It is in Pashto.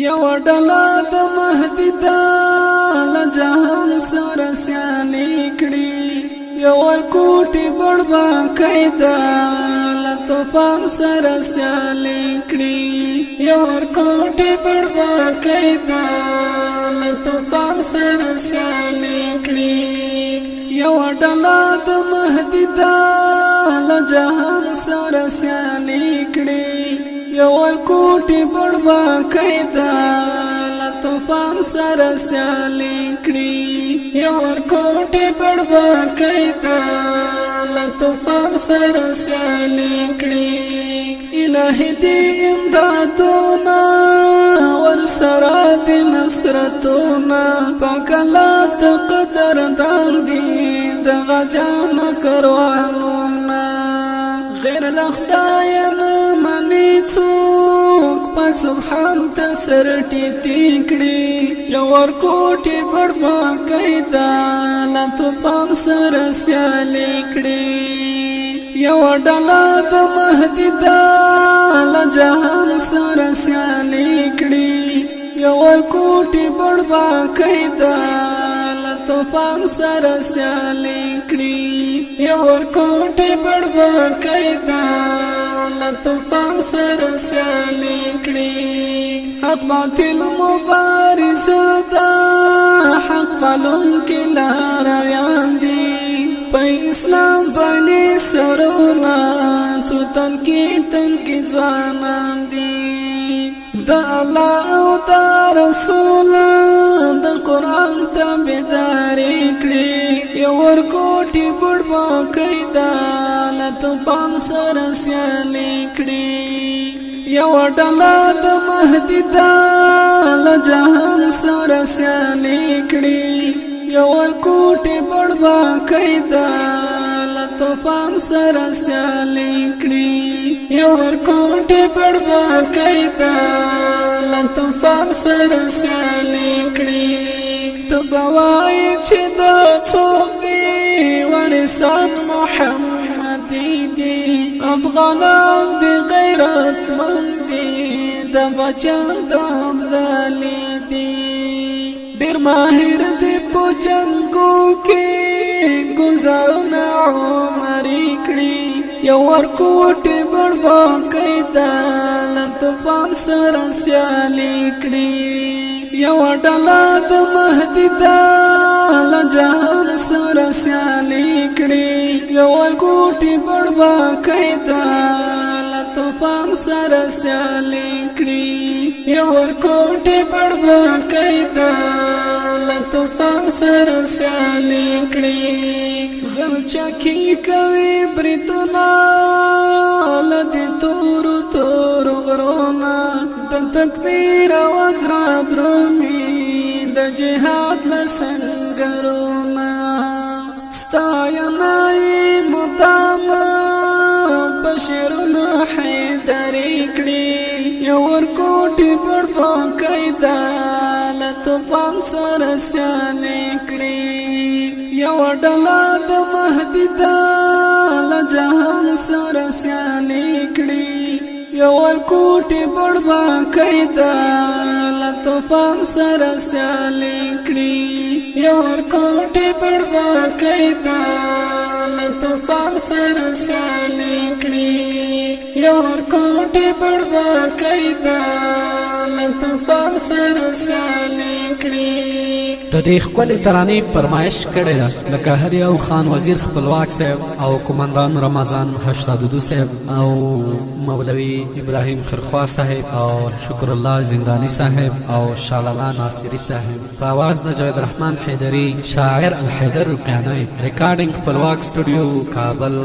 یو ډله د مهدي دا له جهان سره سیالي کړي یو ورکوټي بړبا قیدا له طوفان سره سیالي کړي یو ورکوټي بړبا قیدا له طوفان سره سیالي کړي یو ډله د مهدي دا له جهان سره سیالي کړي یو ورکوټي بړبا قیدا له طوفان سره سیالي کړي یو ورکوټي بړبا قیدا له طوفان سره سیالي کړي الهي دې امدادونه ورسره دې نصرتونه پاکلات قدر داندي د غزان کاروانونه غیر لخدای منی څوک پاک سبحان ته سر ټیټی کړي یو ورکوټي بړبا قیدا له طوفان سره سیالي کړي یو ډله د مهدي دا له جهان سره سیالي کړي یو ورکوټي بړبا قیدا له طوفان سره سیالي کړي یو ورکوټي بړبا قیدا له طوفان سره سیالي کړي حق باطل مبارزه دا حق پالونکي لارویان دي په اسلام باندې سرونه څو تنکي ځوانان دي د الله او د رسول د قرآن تابعداري کړي یو ورکوټي بړبا قیدا له طوفان سره سیالي کړي یو ډله د مهدي دا له جهان سره سیالي کړي یو ورکوټي بړبا قیدا له طوفان سره سیالي کړي یو ورکوټي بړبا قیدا له طوفان سره سیالي کړي ته بوای چې دا څوک دی ورثان محمدي دي افغانان دي غیرتمند دي د بچان د ابدالي دي ډېر ماهر دي په جنګو کې ګزارونه عمري کړي یو ورکوټي بړبا قیدا له طوفان سره سیالي کړي یو ډله د مهدي دا له جهان سره سیالي کړي یو ورکوټي بړبا قیدا له طوفان سره سیالي کړي یو ورکوټي بړبا قیدا له طوفان سره سیالي کړي غلچکی کوي بریتونه له دې تور غرونه د تکبیر आवाज را درومي د جهاد له سنگرونه ستاینه مدام بشرونه حیدري کړي یو ورکوټي بړبا قیدا له طوفان سره سیالي کړي یو ډله د مهدي دا له جهان سره سیالي کړي یو ورکوټي بړبا قیدا له طوفان سره سیالي کړي یو ورکوټي بړبا قیدا له طوفان سره سیالي کړي یو ورکوټي بړبا قیدا له طوفان سره سیالي کړي د دې خپل ترانې فرمایش کړي لکه هر یو خان وزیر خپلواک صاحب او قومندان رمضان 82 صاحب او مولوی ابراهیم خرخوا صاحب او شکر الله زندانی صاحب او شالالا ناصری صاحب په आवाज د جاوید الرحمن حیدری شاعر الحیدر رقیانی ریکارډینګ خپلواک سټوډیو کابل